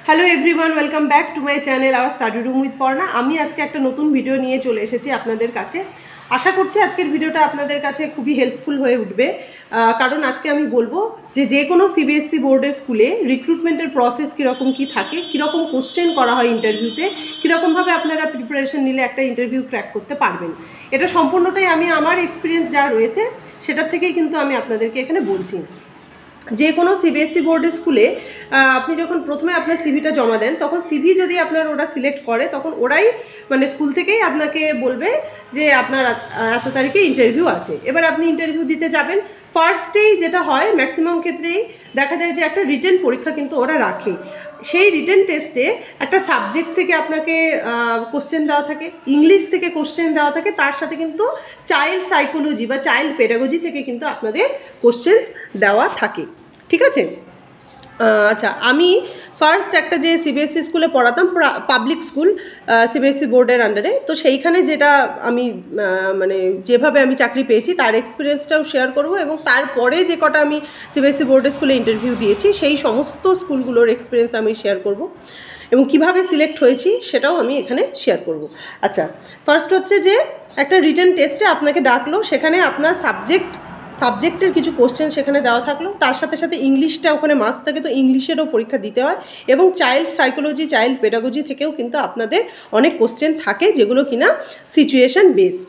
Hello everyone, welcome back to my channel hour study room with Parna. আমি আজকে একটা নতুন ভিডিও নিয়ে চলে এসেছি আপনাদের কাছে। আশা করছি আজকের ভিডিওটা আপনাদের কাছে খুবই হেল্পফুল হয়ে উঠবে, কারণ আজকে আমি বলবো যে কোনো সিবিএসসি বোর্ডের স্কুলে রিক্রুটমেন্টের প্রসেস কীরকম কী থাকে, কীরকম কোশ্চেন করা হয় ইন্টারভিউতে, কীরকমভাবে আপনারা প্রিপারেশন নিলে একটা ইন্টারভিউ ক্র্যাক করতে পারবেন। এটা সম্পূর্ণটাই আমি আমার এক্সপিরিয়েন্স যা রয়েছে সেটার থেকেই কিন্তু আমি আপনাদেরকে এখানে বলছি। যে কোনো সিবিএসসি বোর্ডের স্কুলে আপনি যখন প্রথমে আপনার সিভিটা জমা দেন, তখন সিভি যদি আপনার ওরা সিলেক্ট করে, তখন ওরাই মানে স্কুল থেকেই আপনাকে বলবে যে আপনার এত তারিখে ইন্টারভিউ আছে। এবার আপনি ইন্টারভিউ দিতে যাবেন। ফার্স্টেই যেটা হয় ম্যাক্সিমাম ক্ষেত্রেই দেখা যায় যে একটা রিটেন পরীক্ষা কিন্তু ওরা রাখে। সেই রিটেন টেস্টে একটা সাবজেক্ট থেকে আপনাকে কোশ্চেন দেওয়া থাকে, ইংলিশ থেকে কোশ্চেন দেওয়া থাকে, তার সাথে কিন্তু চাইল্ড সাইকোলজি বা চাইল্ড পেডাগজি থেকে কিন্তু আপনাদের কোশ্চেন্স দেওয়া থাকে। ঠিক আছে? আচ্ছা, আমি ফার্স্ট একটা যে সিবিএসসি স্কুলে পড়াতাম, পাবলিক স্কুল সিবিএসসি বোর্ডের আন্ডারে, তো সেইখানে যেটা আমি মানে যেভাবে আমি চাকরি পেয়েছি তার এক্সপিরিয়েন্সটাও শেয়ার করব, এবং তারপরে যে কটা আমি সিবিএসসি বোর্ডের স্কুলে ইন্টারভিউ দিয়েছি সেই সমস্ত স্কুলগুলোর এক্সপিরিয়েন্স আমি শেয়ার করব, এবং কিভাবে সিলেক্ট হয়েছি সেটাও আমি এখানে শেয়ার করব। আচ্ছা, ফার্স্ট হচ্ছে যে একটা রিটেন টেস্টে আপনাকে ডাকলো, সেখানে আপনার সাবজেক্টের কিছু কোশ্চেন সেখানে দেওয়া থাকলো, তার সাথে সাথে ইংলিশটা ওখানে মাস্ট থাকে, তো ইংলিশেরও পরীক্ষা দিতে হয়, এবং চাইল্ড সাইকোলজি, চাইল্ড পেডাগজি থেকেও কিন্তু আপনাদের অনেক কোশ্চেন থাকে যেগুলো কিনা সিচুয়েশন বেসড।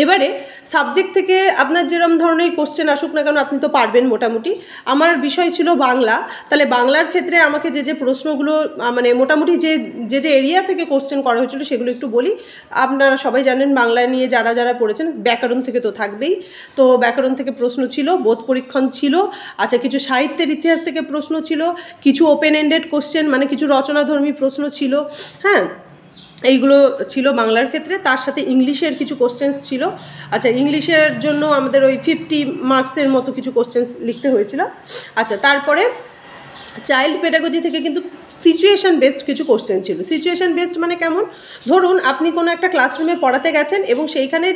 এবারে সাবজেক্ট থেকে আপনার যেরকম ধরনের কোশ্চেন আসুক না কেন আপনি তো পারবেন মোটামুটি। আমার বিষয় ছিল বাংলা, তাহলে বাংলার ক্ষেত্রে আমাকে যে প্রশ্নগুলো মানে মোটামুটি যে এরিয়া থেকে কোশ্চেন করা হয়েছিল সেগুলো একটু বলি। আপনারা সবাই জানেন বাংলা নিয়ে যারা পড়েছেন, ব্যাকরণ থেকে তো থাকবেই, তো ব্যাকরণ থেকে প্রশ্ন ছিল, বোধ পরীক্ষণ ছিল, আচ্ছা কিছু সাহিত্যের ইতিহাস থেকে প্রশ্ন ছিল, কিছু ওপেন এন্ডেড কোশ্চেন মানে কিছু রচনাধর্মী প্রশ্ন ছিল, হ্যাঁ এইগুলো ছিল বাংলার ক্ষেত্রে। তার সাথে ইংলিশের কিছু কোশ্চেন্স ছিল। আচ্ছা, ইংলিশের জন্য আমাদের ওই 50 মার্কসের মতো কিছু কোশ্চেন্স লিখতে হয়েছিল। আচ্ছা, তারপরে চাইল্ড পেডাগজি থেকে কিন্তু সিচুয়েশান বেসড কিছু কোশ্চেন ছিল। সিচুয়েশান বেসড মানে কেমন? ধরুন আপনি কোনো একটা ক্লাসরুমে পড়াতে গেছেন এবং সেইখানে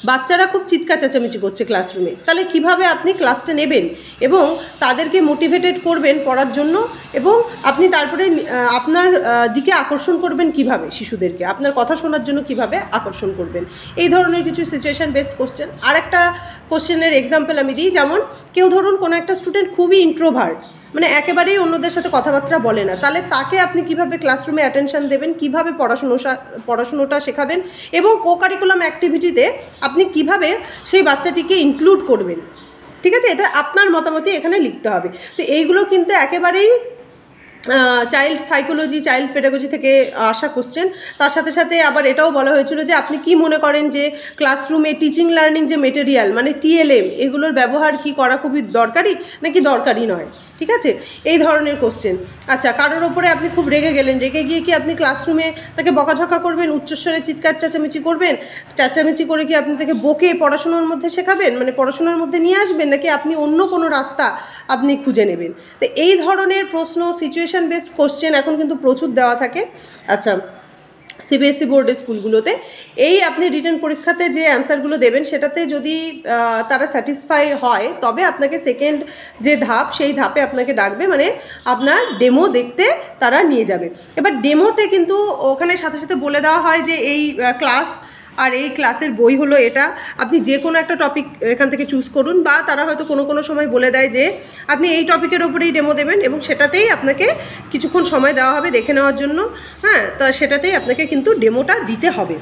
বাচ্চারা খুব চিৎকার চেঁচামেচি করছে ক্লাসরুমে, তাহলে কিভাবে আপনি ক্লাসটা নেবেন এবং তাদেরকে মোটিভেটেড করবেন পড়ার জন্য, এবং আপনি তারপরে আপনার দিকে আকর্ষণ করবেন কিভাবে, শিশুদেরকে আপনার কথা শোনার জন্য কিভাবে আকর্ষণ করবেন, এই ধরনের কিছু সিচুয়েশান বেসড কোশ্চেন। আর একটা কোশ্চেনের এক্সাম্পল আমি দিই, যেমন কেউ ধরুন কোনো একটা স্টুডেন্ট খুবই ইন্ট্রোভার্ট, মানে একেবারেই অন্যদের সাথে কথাবার্তা বলে না, তাহলে তাকে আপনি কিভাবে ক্লাসরুমে অ্যাটেনশন দেবেন, কিভাবে পড়াশুনোটা শেখাবেন, এবং কোকারিকুলাম অ্যাক্টিভিটিতে আপনি কিভাবে সেই বাচ্চাটিকে ইনক্লুড করবেন। ঠিক আছে? এটা আপনার মতামতই এখানে লিখতে হবে। তো এইগুলো কিন্তু একেবারেই চাইল্ড সাইকোলজি, চাইল্ড পেডাগজি থেকে আসা কোশ্চেন। তার সাথে সাথে আবার এটাও বলা হয়েছিল যে আপনি কি মনে করেন যে ক্লাসরুমে টিচিং লার্নিং যে মেটেরিয়াল মানে টিএলএম, এগুলোর ব্যবহার কি করা খুবই দরকারি নাকি দরকারি নয়। ঠিক আছে? এই ধরনের কোশ্চেন। আচ্ছা, কারোর ওপরে আপনি খুব রেগে গেলেন, রেগে গিয়ে কি আপনি ক্লাসরুমে তাকে বকাঝকা করবেন, উচ্চস্বরে চিৎকার চেঁচামেচি করবেন, চেঁচামেচি করে কি আপনি তাকে বকে পড়াশোনার মধ্যে শেখাবেন, মানে পড়াশোনার মধ্যে নিয়ে আসবেন, নাকি আপনি অন্য কোনো রাস্তা আপনি খুঁজে নেবেন। তো এই ধরনের প্রশ্ন, সিচুয়েশান বেসড কোশ্চেন এখন কিন্তু প্রচুর দেওয়া থাকে। আচ্ছা, সিবিএসসি বোর্ডের স্কুলগুলোতে এই আপনি রিটেন পরীক্ষাতে যে অ্যান্সারগুলো দেবেন সেটাতে যদি তারা স্যাটিসফাই হয়, তবে আপনাকে সেকেন্ড যে ধাপ সেই ধাপে আপনাকে ডাকবে, মানে আপনার ডেমো দেখতে তারা নিয়ে যাবে। এবার ডেমোতে কিন্তু ওখানে সাথে সাথে বলে দেওয়া হয় যে এই ক্লাস আর এই ক্লাসের বই হলো এটা, আপনি যে কোনো একটা টপিক এখান থেকে চুজ করুন, বা তারা হয়তো কোনো সময় বলে দেয় যে আপনি এই টপিকের ওপরেই ডেমো দেবেন, এবং সেটাতেই আপনাকে কিছুক্ষণ সময় দেওয়া হবে দেখে নেওয়ার জন্য। হ্যাঁ, তো সেটাতেই আপনাকে কিন্তু ডেমোটা দিতে হবে।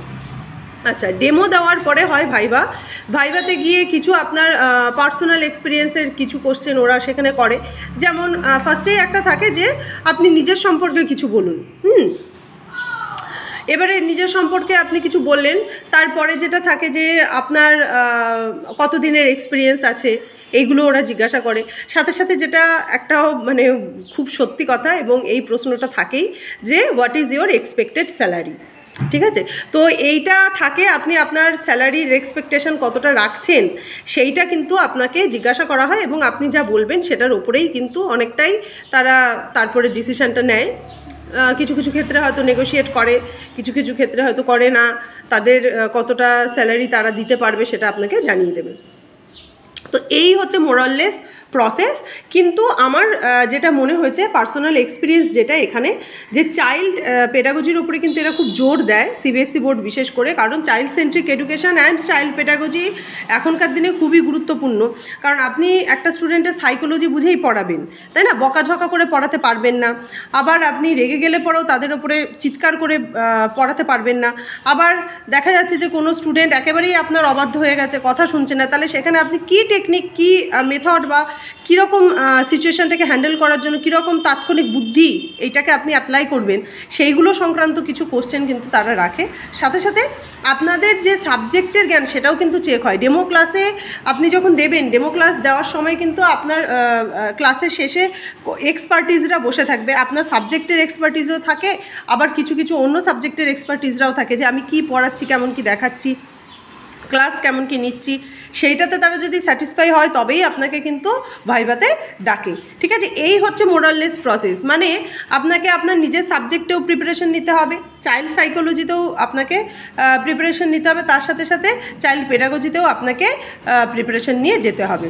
আচ্ছা, ডেমো দেওয়ার পরে হয় ভাইভাতে গিয়ে কিছু আপনার পার্সোনাল এক্সপিরিয়েন্সের কিছু কোশ্চেন ওরা সেখানে করে। যেমন ফার্স্টেই একটা থাকে যে আপনি নিজের সম্পর্কে কিছু বলুন। এবারে নিজের সম্পর্কে আপনি কিছু বললেন, তারপরে যেটা থাকে যে আপনার কতদিনের এক্সপিরিয়েন্স আছে, এইগুলো ওরা জিজ্ঞাসা করে। সাথে সাথে যেটা একটাও মানে খুব সত্যি কথা, এবং এই প্রশ্নটা থাকেই যে what is your expected salary. ঠিক আছে? তো এইটা থাকে, আপনি আপনার স্যালারির এক্সপেকটেশন কতটা রাখছেন সেইটা কিন্তু আপনাকে জিজ্ঞাসা করা হয়, এবং আপনি যা বলবেন সেটার ওপরেই কিন্তু অনেকটাই তারা তারপরে ডিসিশানটা নেয়। কিছু কিছু ক্ষেত্রে হয়তো নেগোশিয়েট করে, কিছু কিছু ক্ষেত্রে হয়তো করে না, তাদের কতটা স্যালারি তারা দিতে পারবে সেটা আপনাকে জানিয়ে দেবে। তো এই হচ্ছে মোরাললেস প্রসেস। কিন্তু আমার যেটা মনে হয়েছে পার্সোনাল এক্সপিরিয়েন্স যেটা এখানে, যে চাইল্ড পেডাগজির উপরে কিন্তু এরা খুব জোর দেয়, সিবিএসসি বোর্ড বিশেষ করে, কারণ child centric education and child pedagogy এখনকার দিনে খুবই গুরুত্বপূর্ণ। কারণ আপনি একটা স্টুডেন্টের সাইকোলজি বুঝেই পড়াবেন, তাই না? বকাঝকা করে পড়াতে পারবেন না, আবার আপনি রেগে গেলে পরেও তাদের উপরে চিৎকার করে পড়াতে পারবেন না। আবার দেখা যাচ্ছে যে কোনো স্টুডেন্ট একেবারেই আপনার অবাধ্য হয়ে গেছে, কথা শুনছে না, তাহলে সেখানে আপনি কী টেকনিক, কী মেথড বা কীরকম সিচুয়েশানটাকে হ্যান্ডেল করার জন্য কীরকম তাৎক্ষণিক বুদ্ধি এইটাকে আপনি অ্যাপ্লাই করবেন, সেইগুলো সংক্রান্ত কিছু কোশ্চেন কিন্তু তারা রাখে। সাথে সাথে আপনাদের যে সাবজেক্টের জ্ঞান সেটাও কিন্তু চেক হয়। ডেমো ক্লাসে আপনি যখন দেবেন, ডেমো ক্লাস দেওয়ার সময় কিন্তু আপনার ক্লাসের শেষে এক্সপার্টিসরা বসে থাকবে, আপনার সাবজেক্টের এক্সপার্টিসও থাকে, আবার কিছু কিছু অন্য সাবজেক্টের এক্সপার্টিসরাও থাকে, যে আমি কি পড়াচ্ছি, কেমন কি দেখাচ্ছি, ক্লাস কেমন কি নিচ্ছি, সেইটাতে তারা যদি স্যাটিসফাই হয় তবেই আপনাকে কিন্তু ভাইভাতে ডাকে। ঠিক আছে, এই হচ্ছে মোরাললেস প্রসেস। মানে আপনাকে আপনার নিজের সাবজেক্টেও প্রিপারেশন নিতে হবে, চাইল্ড সাইকোলজিতেও আপনাকে প্রিপারেশন নিতে হবে, তার সাথে সাথে চাইল্ড পেডাগজিতেও আপনাকে প্রিপারেশন নিয়ে যেতে হবে।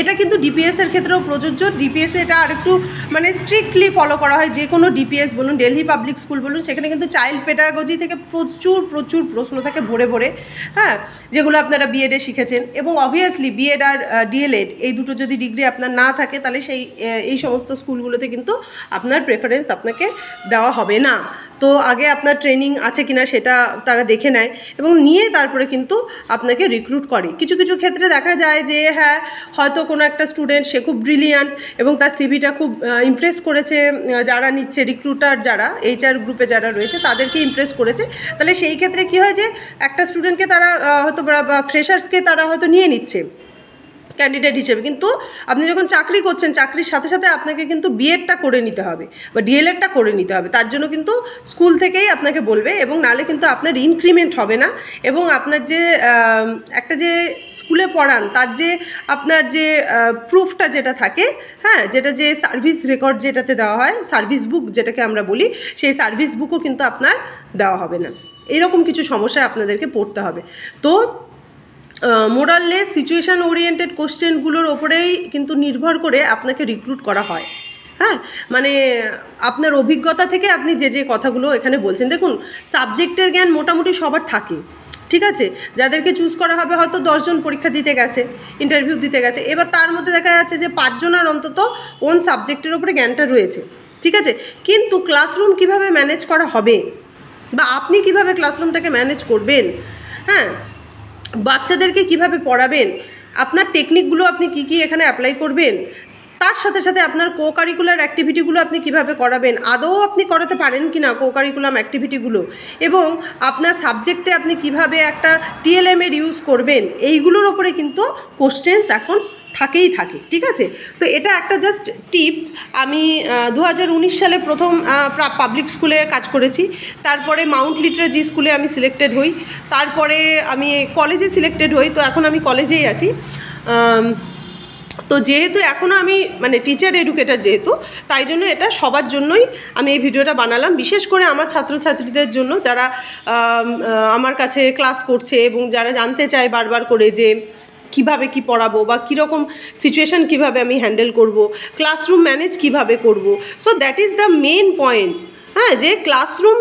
এটা কিন্তু ডিপিএসের ক্ষেত্রেও প্রযোজ্য। ডিপিএসে এটা আরেকটু মানে স্ট্রিক্টলি ফলো করা হয়। যে কোনো ডিপিএস বলুন, দিল্লি পাবলিক স্কুল বলুন, সেখানে কিন্তু চাইল্ড পেডাগজি থেকে প্রচুর প্রচুর প্রশ্ন থাকে ভরে ভরে, হ্যাঁ, যেগুলো আপনারা বিএডে শিখেছেন। এবং অবভিয়াসলি বিএড আর ডিএলএড এই দুটো যদি ডিগ্রি আপনার না থাকে, তাহলে এই সমস্ত স্কুলগুলোতে কিন্তু আপনার প্রেফারেন্স আপনাকে দেওয়া হবে না। তো আগে আপনার ট্রেনিং আছে কিনা সেটা তারা দেখে নেয়, এবং নিয়ে তারপরে কিন্তু আপনাকে রিক্রুট করে। কিছু কিছু ক্ষেত্রে দেখা যায় যে হ্যাঁ, হয়তো কোনো একটা স্টুডেন্ট সে খুব ব্রিলিয়ান্ট এবং তার সিভিটা খুব ইমপ্রেস করেছে, যারা নিচ্ছে রিক্রুটার, যারা এইচআর গ্রুপে যারা রয়েছে তাদেরকে ইমপ্রেস করেছে, তাহলে সেই ক্ষেত্রে কী হয় যে একটা স্টুডেন্টকে তারা হয়তো বা ফ্রেশার্সকে তারা হয়তো নিয়ে নিচ্ছে ক্যান্ডিডেট হিসেবে। কিন্তু আপনি যখন চাকরি করছেন, চাকরির সাথে সাথে আপনাকে কিন্তু বিএডটা করে নিতে হবে বা ডিএলএডটা করে নিতে হবে। তার জন্য কিন্তু স্কুল থেকেই আপনাকে বলবে, এবং নালে কিন্তু আপনার ইনক্রিমেন্ট হবে না। এবং আপনার যে একটা যে স্কুলে পড়ান তার যে আপনার যে প্রুফটা যেটা থাকে, হ্যাঁ, যেটা যে সার্ভিস রেকর্ড যেটাতে দেওয়া হয়, সার্ভিস বুক যেটাকে আমরা বলি, সেই সার্ভিস বুকও কিন্তু আপনার দেওয়া হবে না। এরকম কিছু সমস্যায় আপনাদেরকে পড়তে হবে। তো মোরাললেস সিচুয়েশান ওরিয়েন্টেড কোশ্চেনগুলোর ওপরেই কিন্তু নির্ভর করে আপনাকে রিক্রুট করা হয়। হ্যাঁ, মানে আপনার অভিজ্ঞতা থেকে আপনি যে যে কথাগুলো এখানে বলছেন, দেখুন সাবজেক্টের জ্ঞান মোটামুটি সবার থাকে, ঠিক আছে? যাদেরকে চুজ করা হবে হয়তো 10 জন পরীক্ষা দিতে গেছে, ইন্টারভিউ দিতে গেছে, এবার তার মধ্যে দেখা যাচ্ছে যে 5 জনের অন্তত ওন সাবজেক্টের ওপরে জ্ঞানটা রয়েছে, ঠিক আছে? কিন্তু ক্লাসরুম কিভাবে ম্যানেজ করা হবে বা আপনি কিভাবে ক্লাসরুমটাকে ম্যানেজ করবেন, হ্যাঁ, বাচ্চাদেরকে কিভাবে পড়াবেন, আপনার টেকনিকগুলো আপনি কি কি এখানে অ্যাপ্লাই করবেন, তার সাথে সাথে আপনার কো কারিকুলার অ্যাক্টিভিটিগুলো আপনি কিভাবে করাবেন, আদৌ আপনি করাতে পারেন কি না কো কারিকুলাম অ্যাক্টিভিটিগুলো, এবং আপনার সাবজেক্টে আপনি কিভাবে একটা টিএলএম এর ইউজ করবেন, এইগুলোর ওপরে কিন্তু কোশ্চেন্স এখন থাকেই থাকে, ঠিক আছে? তো এটা একটা জাস্ট টিপস। আমি 2019 সালে প্রথম পাবলিক স্কুলে কাজ করেছি, তারপরে মাউন্ট লিটারেজি স্কুলে আমি সিলেক্টেড হই, তারপরে আমি কলেজে সিলেক্টেড হই, তো এখন আমি কলেজেই আছি। তো যেহেতু এখনও আমি মানে টিচার এডুকেটার যেহেতু, তাই জন্য এটা সবার জন্যই আমি এই ভিডিওটা বানালাম, বিশেষ করে আমার ছাত্রছাত্রীদের জন্য যারা আমার কাছে ক্লাস করছে এবং যারা জানতে চায় বারবার করে যে কিভাবে কি পড়াবো বা কীরকম সিচুয়েশান কিভাবে আমি হ্যান্ডেল করব, ক্লাসরুম ম্যানেজ কিভাবে করব। So that is the main point, হ্যাঁ, যে classroom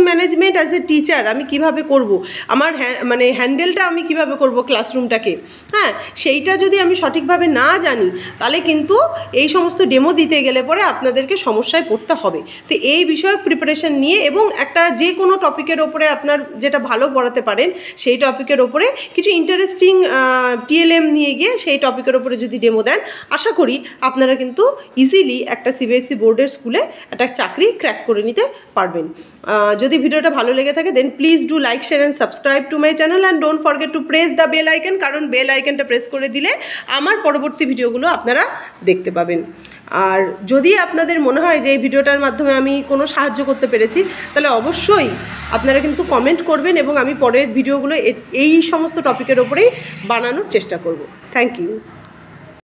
management as a teacher আমি কিভাবে করব, আমার মানে হ্যান্ডেলটা আমি কিভাবে করব ক্লাসরুমটাকে, হ্যাঁ, সেইটা যদি আমি সঠিকভাবে না জানি, তাহলে কিন্তু এই সমস্ত ডেমো দিতে গেলে পরে আপনাদেরকে সমস্যায় পড়তে হবে। তো এই বিষয়ে প্রিপারেশন নিয়ে এবং একটা যে কোনো টপিকের ওপরে আপনার যেটা ভালো পড়াতে পারেন সেই টপিকের ওপরে কিছু ইন্টারেস্টিং টিএলএম নিয়ে গিয়ে সেই টপিকের ওপরে যদি ডেমো দেন, আশা করি আপনারা কিন্তু ইজিলি একটা সিবিএসসি বোর্ডের স্কুলে একটা চাকরি ক্র্যাক করে নিতে পারবেন। যদি ভিডিওটা ভালো লেগে থাকে then please do like, share and subscribe to my channel and don't forget to press the bell icon, কারণ বেল আইকনটা প্রেস করে দিলে আমার পরবর্তী ভিডিওগুলো আপনারা দেখতে পাবেন। আর যদি আপনাদের মনে হয় যে এই ভিডিওটার মাধ্যমে আমি কোনো সাহায্য করতে পেরেছি, তাহলে অবশ্যই আপনারা কিন্তু কমেন্ট করবেন এবং আমি পরের ভিডিওগুলো এই সমস্ত টপিকের ওপরেই বানানোর চেষ্টা করব। Thank you.